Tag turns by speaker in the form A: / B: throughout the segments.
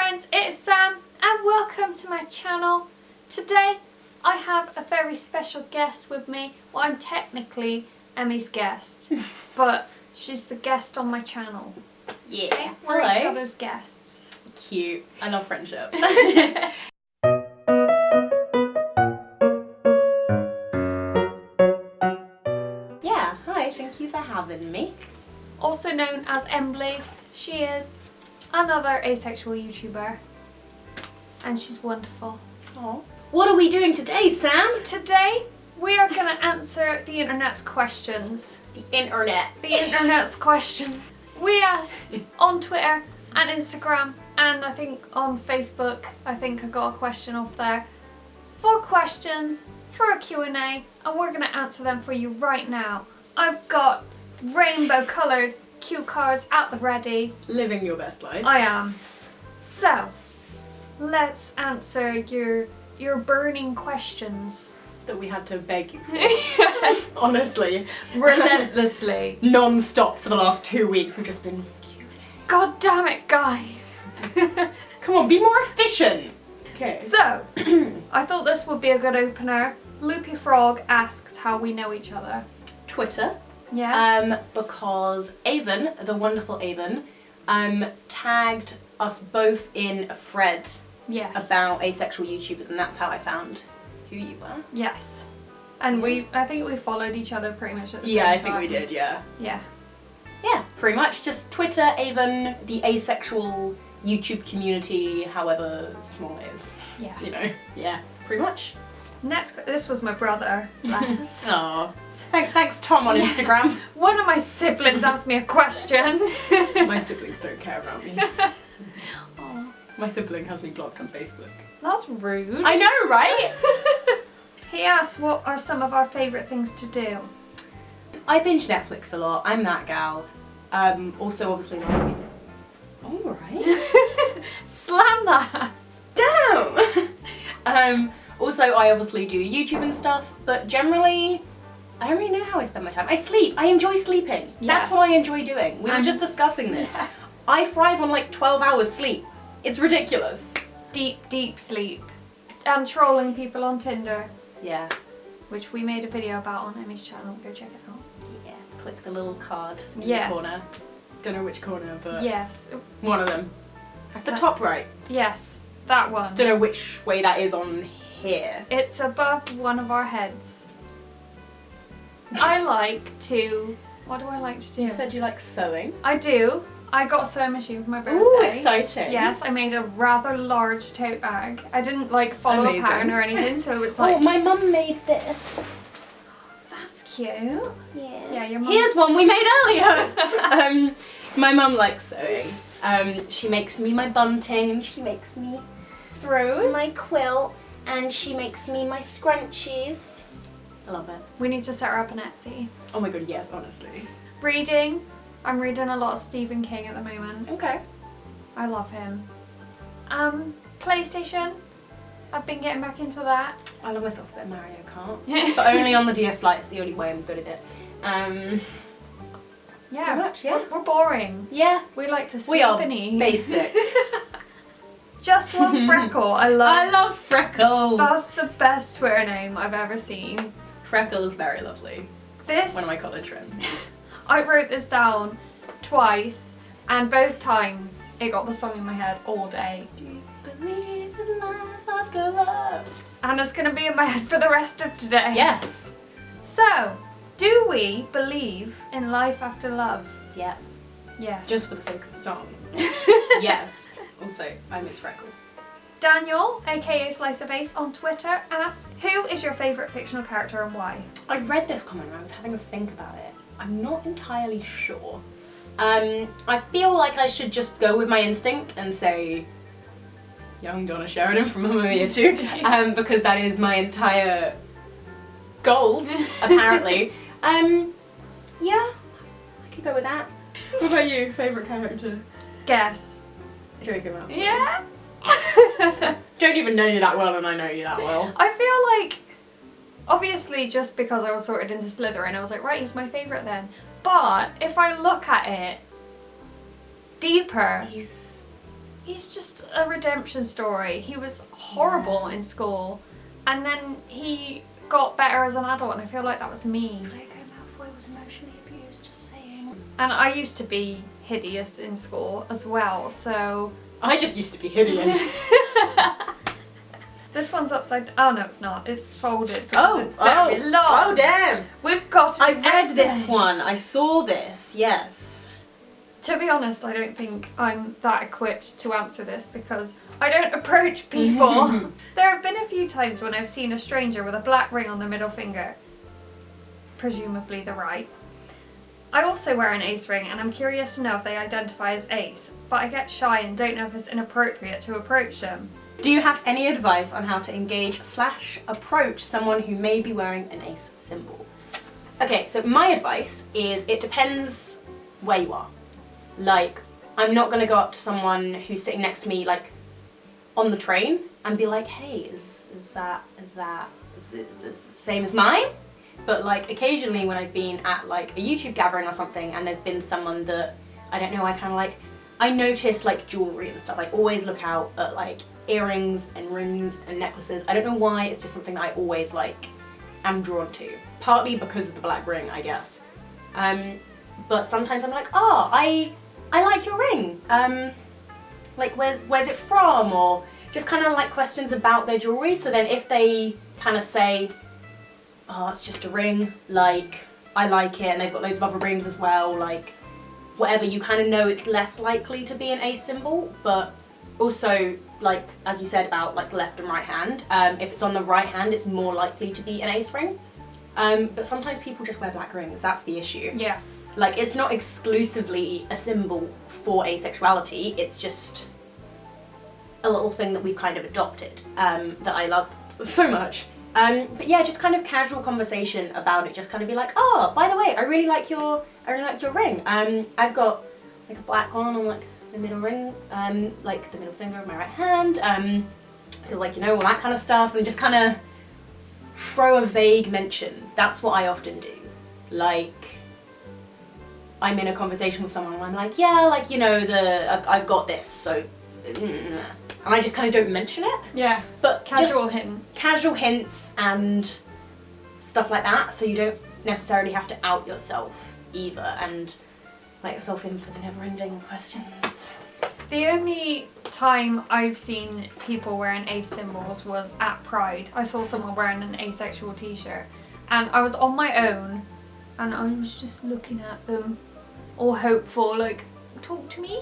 A: friends, it's Sam and welcome to my channel. Today I have a very special guest with me. Well, I'm technically Emmy's guest, but she's the guest on my channel.
B: Yeah.
A: Okay? We're
B: Hello.
A: each other's guests.
B: Cute. I love friendship. Yeah, hi, thank you for having me.
A: Also known as Embly, she is another asexual YouTuber and she's wonderful.
B: Oh. What are we doing today, Sam?
A: Today we are going to answer the internet's questions.
B: The internet.
A: The internet's questions. We asked on Twitter and Instagram and I think on Facebook, I think I got a question off there. 4 questions for a Q&A and we're going to answer them for you right now. I've got rainbow coloured cue cards at the ready.
B: Living your best life.
A: I am. So, let's answer your burning questions.
B: That we had to beg you for. Honestly.
A: Relentlessly.
B: Non-stop for the last 2 weeks we've just been
A: God damn it, guys.
B: Come on, be more efficient. Okay.
A: So, I thought this would be a good opener. Loopy Frog asks how we know each other.
B: Twitter.
A: Yes.
B: Because Avon, the wonderful Avon, tagged us both in a thread
A: Yes.
B: about asexual YouTubers, and that's how I found who you were.
A: Yes. And I think we followed each other pretty much at the same
B: Yeah, I
A: time.
B: think we did, yeah.
A: Yeah.
B: Yeah, pretty much. Just Twitter, Avon, the asexual YouTube community, however small it is.
A: Yes.
B: You know, yeah, pretty much.
A: Next, this was my brother, Les.
B: Aww. Thanks Tom on Instagram.
A: One of my siblings asked me a question.
B: My siblings don't care about me.
A: Aw,
B: My sibling has me blocked on Facebook.
A: that's rude.
B: I know, right?
A: He asked what are some of our favourite things to do.
B: I binge Netflix a lot. I'm that gal. Also, obviously, like... Alright.
A: Slam that!
B: Damn! Also, I obviously do YouTube and stuff, but generally, I don't really know how I spend my time. I sleep. I enjoy sleeping.
A: Yes.
B: That's what I enjoy doing. We were just discussing this.
A: Yeah.
B: I thrive on like 12 hours sleep. It's ridiculous.
A: Deep, deep sleep. And trolling people on Tinder,
B: Yeah.
A: which we made a video about on Emmy's channel. Go check it out.
B: Yeah. Click the little card in
A: Yes.
B: the corner. Don't know which corner, but
A: Yes.
B: one of them. It's the
A: Okay.
B: top right.
A: Yes, that one.
B: Just don't know which way that is on here.
A: It's above one of our heads. I like to... What do I like to do?
B: You said you like sewing.
A: I do. I got a sewing machine for my birthday.
B: Ooh, exciting.
A: Yes, I made a rather large tote bag. I didn't like follow
B: Amazing.
A: a pattern or anything, so it was like...
B: Oh, my mum made this.
A: That's cute.
B: Yeah.
A: Yeah, your mum...
B: Here's one we made earlier. My mum likes sewing. She makes me my bunting, and she makes me
A: throws.
B: my quilt, and she makes me my scrunchies. I love it.
A: We need to set her up on Etsy.
B: Oh my god, yes, honestly.
A: Reading. I'm reading a lot of Stephen King at the moment.
B: Okay.
A: I love him. PlayStation. I've been getting back into that.
B: I love myself a bit of Mario Kart, but only on the DS Lite. It's the only way I'm good at it.
A: Yeah,
B: Pretty much, yeah.
A: We're boring.
B: Yeah.
A: We like to sleep
B: We are
A: and eat.
B: basic.
A: Just one freckle. I love
B: Freckles.
A: That's the best Twitter name I've ever seen.
B: Freckle is very lovely.
A: This,
B: One of my college friends.
A: I wrote this down twice and both times it got the song in my head all day.
B: Do you believe in life after love?
A: And it's going to be in my head for the rest of today.
B: Yes.
A: So, do we believe in life after love?
B: Yes.
A: Yes.
B: Just for the sake of the song. Yes. Also, I miss Freckle.
A: Daniel, aka Slice of Ace on Twitter, asks, who is your favourite fictional character and why?
B: I read this comment and I was having a think about it. I'm not entirely sure. I feel like I should just go with my instinct and say young Donna Sheridan from Mamma Mia 2, because that is my entire goals, apparently. Yeah, I could go with that. What about you? Favourite character?
A: Guess.
B: Draco Malfoy.
A: Yeah?
B: Don't even know you that well and I know you that well.
A: I feel like, obviously just because I was sorted into Slytherin, I was like, right, he's my favourite then. But if I look at it deeper,
B: He's
A: he's just a redemption story. He was horrible in school, and then he got better as an adult, and I feel like that was me.
B: Draco Malfoy was emotionally abused, just saying.
A: And I used to be hideous in school as well, so...
B: I just used to be hideous.
A: This one's upside... Oh no, it's not. It's folded because it's very long.
B: Oh damn!
A: We've got
B: I
A: an
B: read
A: essay.
B: this one. I saw this. Yes.
A: To be honest, I don't think I'm that equipped to answer this because I don't approach people. There have been a few times when I've seen a stranger with a black ring on their middle finger, presumably the right. I also wear an ace ring and I'm curious to know if they identify as ace, but I get shy and don't know if it's inappropriate to approach them.
B: Do you have any advice on how to engage / approach someone who may be wearing an ace symbol? Okay, so my advice is it depends where you are. Like, I'm not gonna go up to someone who's sitting next to me, like, on the train and be like, hey, is this the same as mine? But like, occasionally when I've been at like a YouTube gathering or something and there's been someone that, I don't know, I kind of like, I notice like jewelry and stuff. I always look out at like earrings and rings and necklaces. I don't know why, it's just something that I always like am drawn to. Partly because of the black ring, I guess. But sometimes I'm like, oh, I like your ring. Like where's it from? Or just kind of like questions about their jewelry. So then if they kind of say, oh, it's just a ring, like, I like it, and they've got loads of other rings as well, like, whatever, you kind of know it's less likely to be an ace symbol, but also, like, as you said about, like, left and right hand, if it's on the right hand, it's more likely to be an ace ring. But sometimes people just wear black rings, that's the issue.
A: Yeah.
B: Like, it's not exclusively a symbol for asexuality, it's just a little thing that we've kind of adopted, that I love so much. But yeah, just kind of casual conversation about it, just kind of be like, oh, by the way, I really like your ring. I've got like a black one on like the middle ring, like the middle finger of my right hand, because like, you know, all that kind of stuff, and just kind of throw a vague mention. That's what I often do. Like, I'm in a conversation with someone and I'm like, yeah, like, you know, I've got this, so, and I just kind of don't mention it.
A: Yeah,
B: but
A: casual hint.
B: Casual hints and stuff like that, so you don't necessarily have to out yourself either and let yourself in for the never-ending questions.
A: The only time I've seen people wearing ace symbols was at Pride. I saw someone wearing an asexual t-shirt and I was on my own and I was just looking at them all hopeful, like, talk to me.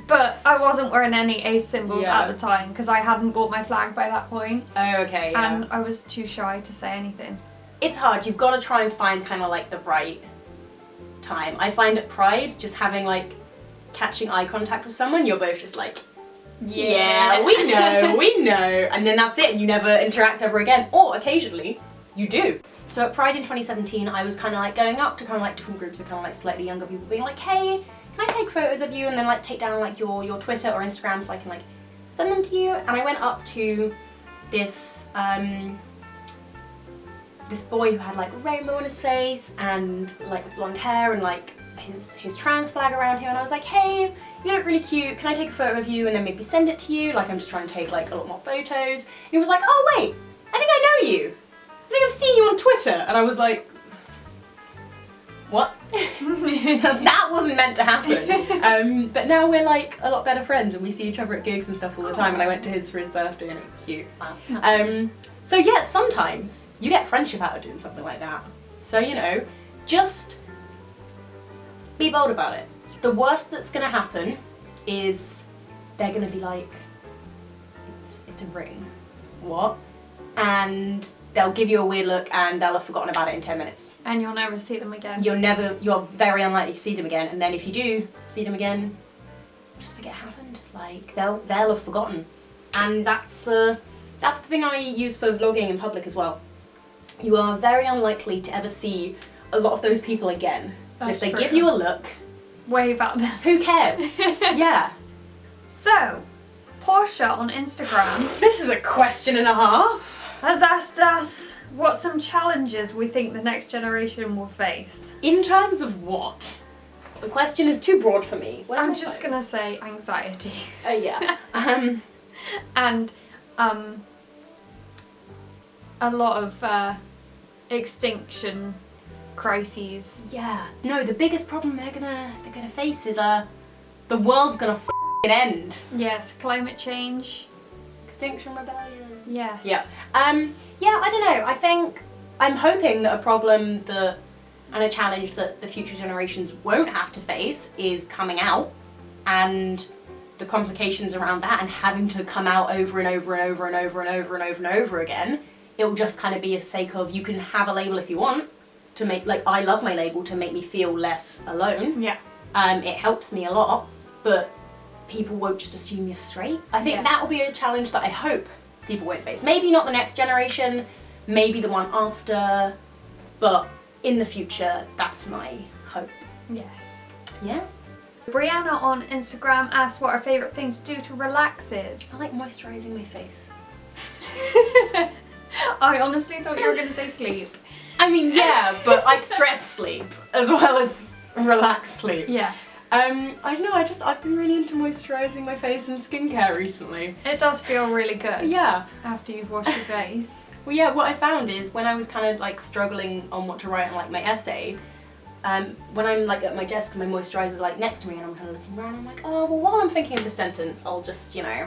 A: But I wasn't wearing any ace symbols at the time because I hadn't bought my flag by that point.
B: Oh, okay, yeah.
A: And I was too shy to say anything.
B: It's hard, you've got to try and find kind of like the right time. I find at Pride, just having like, catching eye contact with someone, you're both just like, yeah, we know, and then that's it, and you never interact ever again, or occasionally, you do. So at Pride in 2017, I was kind of like going up to kind of like different groups of kind of like slightly younger people being like, hey, can I take photos of you and then like take down like your Twitter or Instagram so I can like send them to you? And I went up to this this boy who had like a rainbow on his face and like blonde hair and like his trans flag around him, and I was like, hey, you look really cute, can I take a photo of you and then maybe send it to you? Like, I'm just trying to take like a lot more photos. And he was like, oh wait, I think I know you. I think I've seen you on Twitter. And I was like, what? That wasn't meant to happen. But now we're like a lot better friends and we see each other at gigs and stuff all the time, and I went to his for his birthday and it was cute. So yeah, sometimes you get friendship out of doing something like that. So, you know, just be bold about it. The worst that's gonna happen is they're gonna be like, it's a ring. What? And they'll give you a weird look and they'll have forgotten about it in 10 minutes.
A: And you'll never see them again.
B: You're very unlikely to see them again, and then if you do see them again, just forget it happened. Like, they'll have forgotten. And that's the thing I use for vlogging in public as well. You are very unlikely to ever see a lot of those people again. So if they give you a look,
A: wave at them.
B: Who cares? Yeah.
A: So, Portia on Instagram
B: This is a question and a half.
A: has asked us what some challenges we think the next generation will face.
B: In terms of what? The question is too broad for me. Where's
A: I'm
B: my
A: just
B: phone?
A: gonna say anxiety.
B: Yeah.
A: And a lot of extinction crises.
B: Yeah. No, the biggest problem they're gonna face is the world's gonna end.
A: Yes, climate change.
B: Extinction Rebellion.
A: Yes.
B: Yeah. Yeah, I don't know. I think I'm hoping that a problem that and a challenge that the future generations won't have to face is coming out and the complications around that and having to come out over and over and over and over and over and over and over again. It will just kind of be a sake of you can have a label if you want to make, like, I love my label to make me feel less alone.
A: Yeah.
B: It helps me a lot, but people won't just assume you're straight. I think that will be a challenge that I hope people won't face. Maybe not the next generation, maybe the one after, but in the future, that's my hope.
A: Yes.
B: Yeah?
A: Brianna on Instagram asked what her favourite thing to do to relax is.
B: I like moisturising my face.
A: I honestly thought you were going to say sleep.
B: I mean, yeah, but I stress sleep as well as relaxed sleep.
A: Yes.
B: I don't know, I've been really into moisturising my face and skincare recently.
A: It does feel really good.
B: Yeah.
A: After you've washed your face.
B: Well, yeah, what I found is when I was kind of like struggling on what to write on like my essay, when I'm like at my desk and my moisturizer's like next to me and I'm kind of looking around, I'm like, oh, well, while I'm thinking of the sentence, I'll just, you know,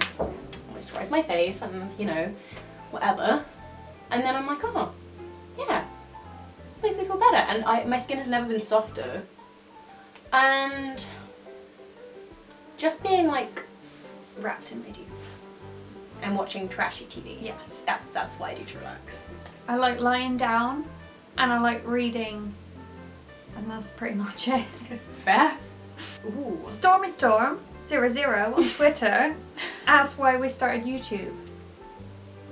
B: moisturize my face and, you know, whatever. And then I'm like, oh, yeah, makes me feel better. And my skin has never been softer. And just being like wrapped in my deep and watching trashy TV.
A: Yes.
B: That's what I do to relax.
A: I like lying down and I like reading, and that's pretty much it.
B: Fair. Ooh.
A: Stormy Storm 00 on Twitter asked why we started YouTube.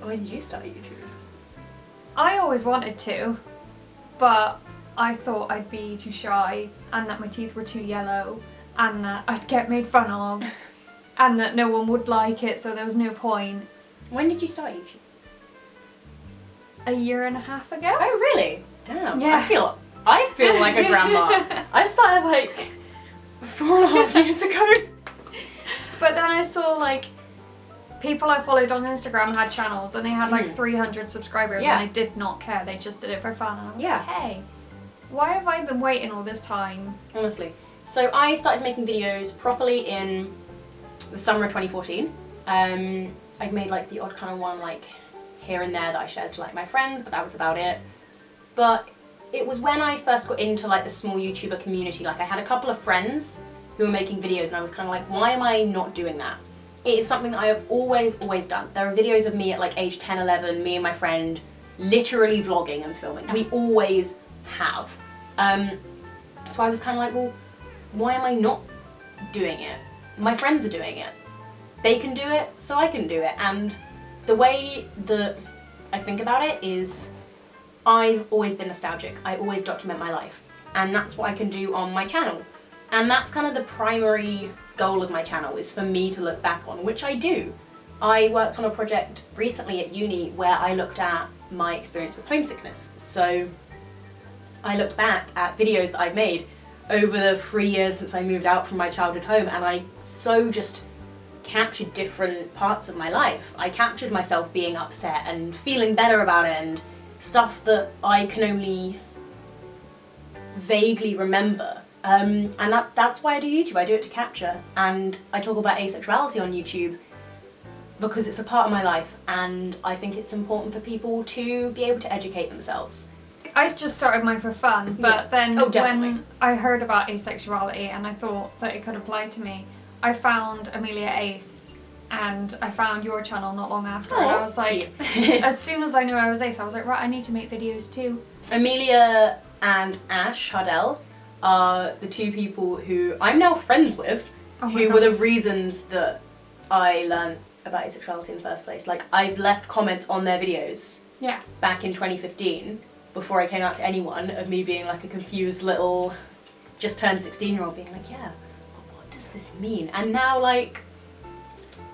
B: Why did you start YouTube?
A: I always wanted to, but I thought I'd be too shy and that my teeth were too yellow and that I'd get made fun of and that no one would like it, so there was no point.
B: When did you start YouTube?
A: A year and a half ago?
B: Oh, really? Damn.
A: Yeah.
B: I feel like a grandma. I started like 4.5 years ago.
A: But then I saw like people I followed on Instagram had channels and they had like 300 subscribers and I did not care. They just did it for fun. And I was like, hey, why have I been waiting all this time?
B: Honestly. So I started making videos properly in the summer of 2014. I'd made like the odd kind of one like here and there that I shared to like my friends, but that was about it. But it was when I first got into like the small YouTuber community. Like I had a couple of friends who were making videos and I was kind of like, why am I not doing that? It is something that I have always done. There are videos of me at like age 10, 11, me and my friend literally vlogging and filming. We always have. So I was kind of like, well, why am I not doing it? My friends are doing it. They can do it, so I can do it. And the way that I think about it is I've always been nostalgic. I always document my life. And that's what I can do on my channel. And that's kind of the primary goal of my channel, is for me to look back on, which I do. I worked on a project recently at uni where I looked at my experience with homesickness. So I looked back at videos that I've made over the 3 years since I moved out from my childhood home, and I so just captured different parts of my life. I captured myself being upset and feeling better about it and stuff that I can only vaguely remember. And that's why I do YouTube. I do it to capture, and I talk about asexuality on YouTube because it's a part of my life and I think it's important for people to be able to educate themselves.
A: I just started mine for fun, but then
B: definitely.
A: when I heard about asexuality and I thought that it could apply to me, I found Amelia Ace and I found your channel not long after, and I was like, as soon as I knew I was Ace, I was like, right, I need to make videos too. Amelia
B: and Ash Hardell are the two people who I'm now friends with, who
A: God.
B: were the reasons that I learned about asexuality in the first place. Like, I've left comments on their videos back in 2015 before I came out to anyone, of me being like a confused little just turned 16-year-old being like, yeah, what does this mean? And now like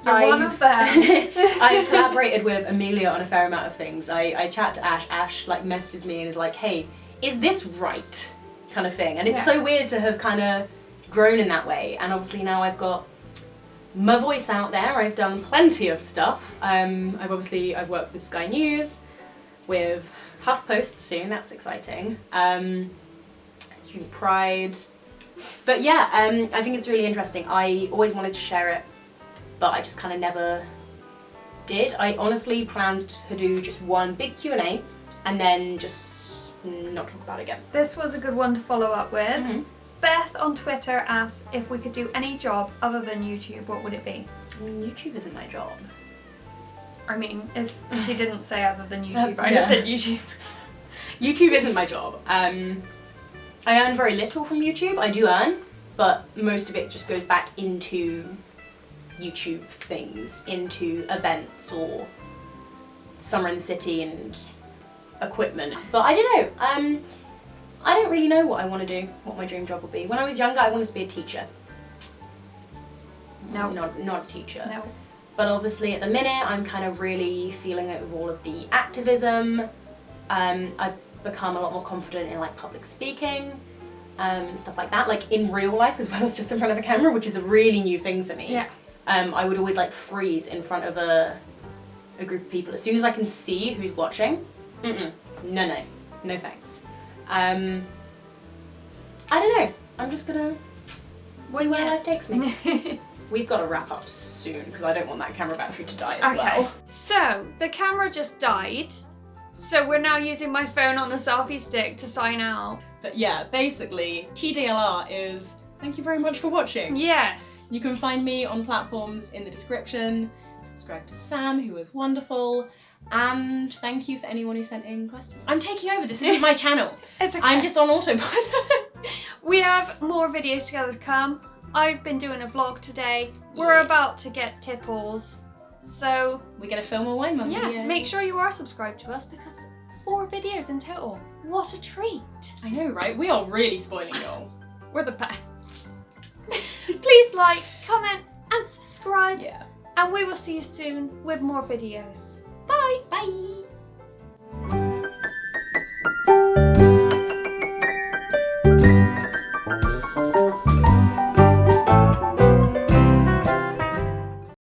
A: you're one of them.
B: I've collaborated with Amelia on a fair amount of things. I chat to Ash. Ash like messages me and is like, hey, is this right? Kind of thing. And it's so weird to have kind of grown in that way, and obviously now I've got my voice out there. I've done plenty of stuff. I've worked with Sky News, with HuffPost soon, that's exciting. Student Pride. But yeah, I think it's really interesting. I always wanted to share it, but I just kind of never did. I honestly planned to do just one big Q&A and then just not talk about it again.
A: This was a good one to follow up with. Beth on Twitter asked if we could do any job other than YouTube, what would it be?
B: I mean, YouTube isn't my job.
A: I mean, if she didn't say other than YouTube, I just said YouTube.
B: YouTube isn't my job. I earn very little from YouTube. I do earn, but most of it just goes back into YouTube things, into events or Summer in the City and equipment. But I don't know. I don't really know what I want to do, what my dream job would be. When I was younger, I wanted to be a teacher.
A: No.
B: Not a teacher.
A: No.
B: But obviously at the minute, I'm kind of really feeling it with all of the activism. I've become a lot more confident in like public speaking, and stuff like that, like in real life as well as just in front of a camera, which is a really new thing for me.
A: Yeah.
B: I would always like freeze in front of a group of people. As soon as I can see who's watching, no thanks. I don't know, I'm just gonna see where life takes me. We've got to wrap up soon because I don't want that camera battery to die as well.
A: So, the camera just died, so we're now using my phone on a selfie stick to sign out.
C: But yeah, basically, TDLR is thank you very much for watching.
A: Yes.
C: You can find me on platforms in the description. Subscribe to Sam, who is wonderful. And thank you for anyone who sent in questions. I'm taking over, this isn't my channel.
A: It's okay.
C: I'm just on autopilot.
A: We have more videos together to come. I've been doing a vlog today. We're about to get tipples. So
C: we're gonna film a wine mum video.
A: Make sure you are subscribed to us because 4 videos in total. What a treat.
C: I know, right? We are really spoiling y'all.
A: We're the best. Please like, comment and subscribe.
C: Yeah.
A: And we will see you soon with more videos. Bye.
C: Bye.